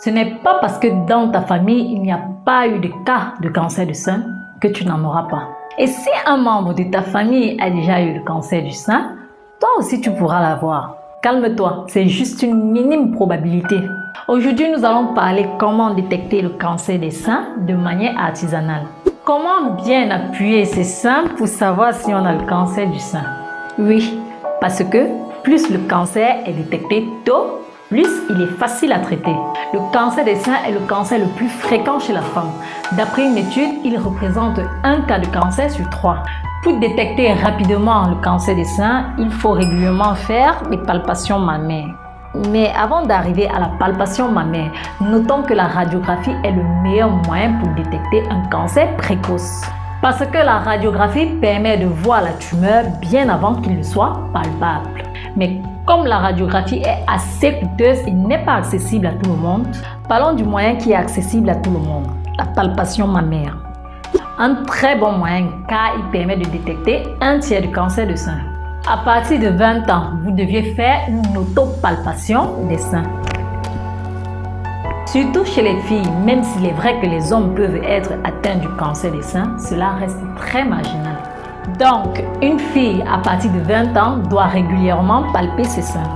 Ce n'est pas parce que dans ta famille, il n'y a pas eu de cas de cancer du sein que tu n'en auras pas. Et si un membre de ta famille a déjà eu le cancer du sein, toi aussi tu pourras l'avoir. Calme-toi, c'est juste une minime probabilité. Aujourd'hui, nous allons parler comment détecter le cancer des seins de manière artisanale. Comment bien appuyer ses seins pour savoir si on a le cancer du sein? Oui, parce que plus le cancer est détecté tôt, plus il est facile à traiter. Le cancer des seins est le cancer le plus fréquent chez la femme. D'après une étude, il représente un cas de cancer sur 3. Pour détecter rapidement le cancer des seins, il faut régulièrement faire des palpations mammaires. Mais avant d'arriver à la palpation mammaire, notons que la radiographie est le meilleur moyen pour détecter un cancer précoce. Parce que la radiographie permet de voir la tumeur bien avant qu'il ne soit palpable. Mais comme la radiographie est assez coûteuse et n'est pas accessible à tout le monde, parlons du moyen qui est accessible à tout le monde, la palpation mammaire. Un très bon moyen car il permet de détecter un tiers du cancer de sein. À partir de 20 ans, vous deviez faire une autopalpation des seins. Surtout chez les filles, même s'il est vrai que les hommes peuvent être atteints du cancer des seins, cela reste très marginal. Donc, une fille à partir de 20 ans doit régulièrement palper ses seins.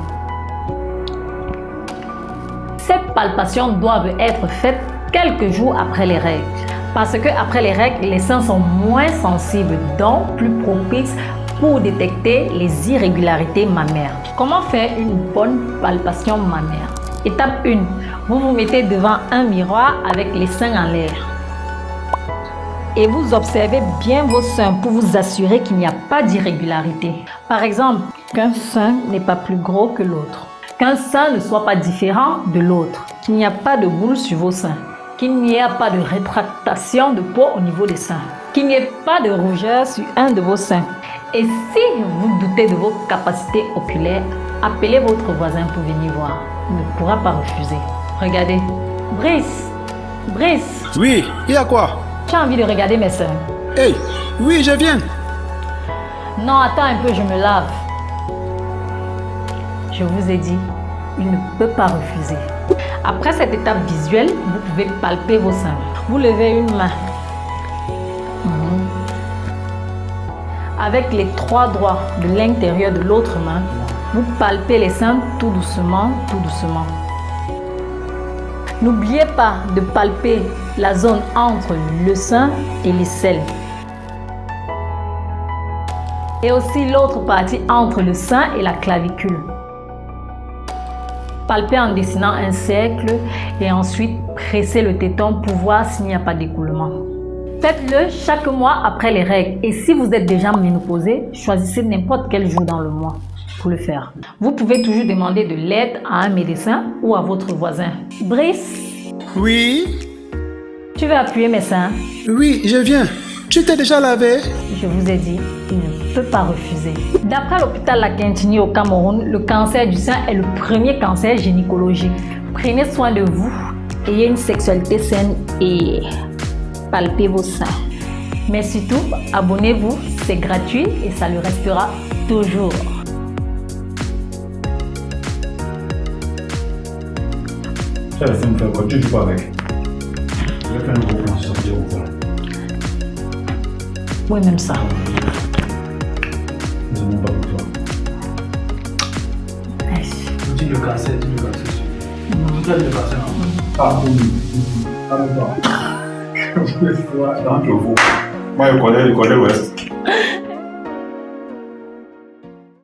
Ces palpations doivent être faites quelques jours après les règles. Parce qu'après les règles, les seins sont moins sensibles, donc plus propices pour détecter les irrégularités mammaires. Comment faire une bonne palpation mammaire? Étape 1. Vous vous mettez devant un miroir avec les seins en l'air. Et vous observez bien vos seins pour vous assurer qu'il n'y a pas d'irrégularité. Par exemple, qu'un sein n'est pas plus gros que l'autre. Qu'un sein ne soit pas différent de l'autre. Qu'il n'y a pas de boule sur vos seins. Qu'il n'y ait pas de rétractation de peau au niveau des seins. Qu'il n'y ait pas de rougeur sur un de vos seins. Et si vous doutez de vos capacités oculaires, appelez votre voisin pour venir voir. Il ne pourra pas refuser. Regardez. Brice. Oui, il y a quoi? Tu as envie de regarder mes seins? Hey, oui, je viens. Non, attends un peu, je me lave. Je vous ai dit, il ne peut pas refuser. Après cette étape visuelle, vous pouvez palper vos seins. Vous levez une main. Avec les 3 doigts de l'intérieur de l'autre main, vous palpez les seins tout doucement, tout doucement. N'oubliez pas de palper la zone entre le sein et l'aisselle. Et aussi l'autre partie entre le sein et la clavicule. Palpez en dessinant un cercle et ensuite pressez le téton pour voir s'il n'y a pas d'écoulement. Faites-le chaque mois après les règles. Et si vous êtes déjà ménopausé, choisissez n'importe quel jour dans le mois pour le faire. Vous pouvez toujours demander de l'aide à un médecin ou à votre voisin. Brice? Oui? Tu veux appuyer mes seins? Oui, je viens. Tu t'es déjà lavé? Je vous ai dit, il ne peut pas refuser. D'après l'hôpital La Quintini au Cameroun, le cancer du sein est le premier cancer gynécologique. Prenez soin de vous, ayez une sexualité saine et palpez vos seins. Mais surtout, abonnez-vous, c'est gratuit et ça le restera toujours. Ça va me faire quoi? Tu joues pas avec? Je vais faire un gros plan sur sortir ou quoi? Oui, même ça. Nous n'avons pas pour toi. Tu dis le cancer, tu dis le cancer. Tu dois dire le cancer. Pas pour nous. Pas pour toi. Dans le vous. Moi, je connais l'Ouest.